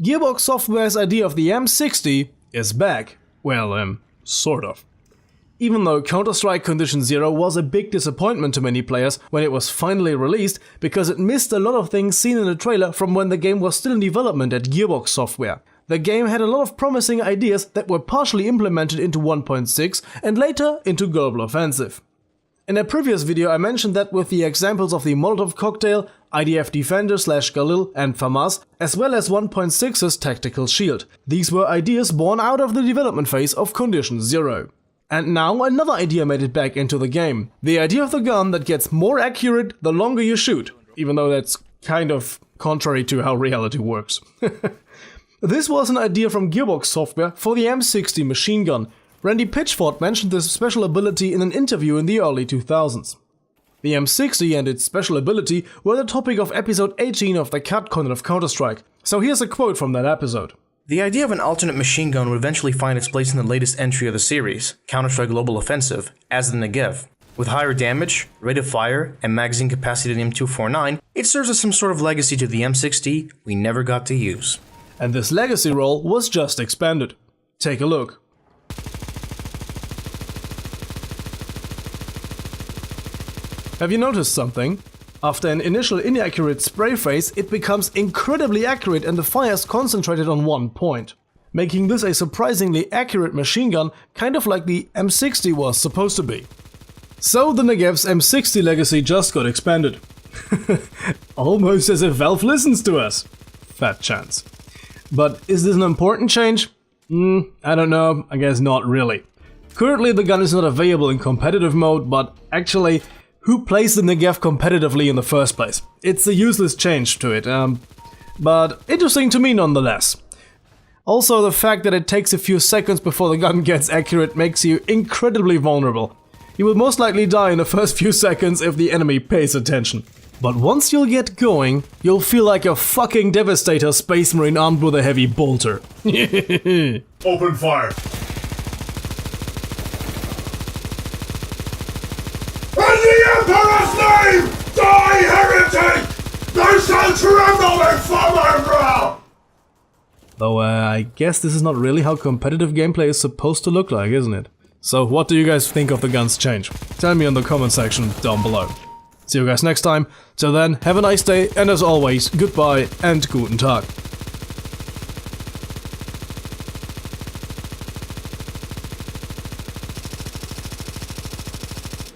Gearbox Software's idea of the M60 is back. Well, sort of. Even though Counter-Strike Condition Zero was a big disappointment to many players when it was finally released because it missed a lot of things seen in the trailer from when the game was still in development at Gearbox Software. The game had a lot of promising ideas that were partially implemented into 1.6 and later into Global Offensive. In a previous video I mentioned that with the examples of the Molotov Cocktail, IDF Defender /Galil and FAMAS, as well as 1.6's Tactical Shield. These were ideas born out of the development phase of Condition Zero. And now another idea made it back into the game. The idea of the gun that gets more accurate the longer you shoot, even though that's kind of contrary to how reality works. This was an idea from Gearbox Software for the M60 machine gun. Randy Pitchford mentioned this special ability in an interview in the early 2000s. The M60 and its special ability were the topic of episode 18 of the Cut content of Counter-Strike, so here's a quote from that episode. The idea of an alternate machine gun would eventually find its place in the latest entry of the series, Counter-Strike Global Offensive, as the Negev. With higher damage, rate of fire, and magazine capacity than the M249, it serves as some sort of legacy to the M60 we never got to use. And this legacy role was just expanded. Take a look. Have you noticed something? After an initial inaccurate spray phase, it becomes incredibly accurate and the fire is concentrated on one point, making this a surprisingly accurate machine gun, kind of like the M60 was supposed to be. So the Negev's M60 legacy just got expanded. Almost as if Valve listens to us. Fat chance. But is this an important change? I don't know, I guess not really. Currently the gun is not available in competitive mode, but actually, who plays the Negev competitively in the first place? It's a useless change to it, but interesting to me nonetheless. Also, the fact that it takes a few seconds before the gun gets accurate makes you incredibly vulnerable. You will most likely die in the first few seconds if the enemy pays attention. But once you'll get going, you'll feel like a fucking Devastator Space Marine armed with a heavy bolter. Open fire! In the Emperor's name! Die, heretic! Thou shalt tremble before my wrath! Though I guess this is not really how competitive gameplay is supposed to look like, isn't it? So what do you guys think of the gun's change? Tell me in the comment section down below. See you guys next time. Till then, have a nice day, and as always, goodbye and guten Tag.